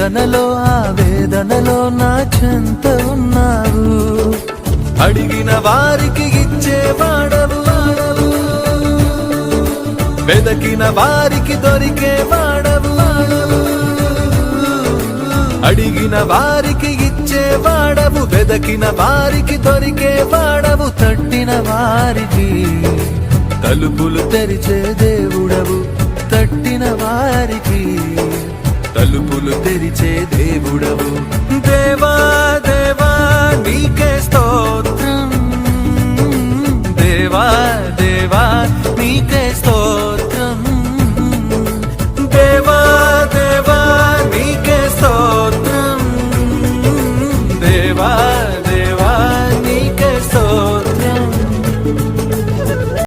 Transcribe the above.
వేదనలో ఆవేదనలో నా చెంత ఉన్నావు. అడిగిన వారికి ఇచ్చేవాడవు, వెదకిన వారికి దొరికేవాడవు. అడిగిన వారికి ఇచ్చేవాడవు, వెదకిన వారికి దొరికేవాడవు. తట్టిన వారికి తలుపులు తెరిచే దేవుడవు, తట్టిన వారికి తలుపులు తెరిచే దేవుడవు. దేవా దేవా నీకే స్తోత్రం, దేవా దేవా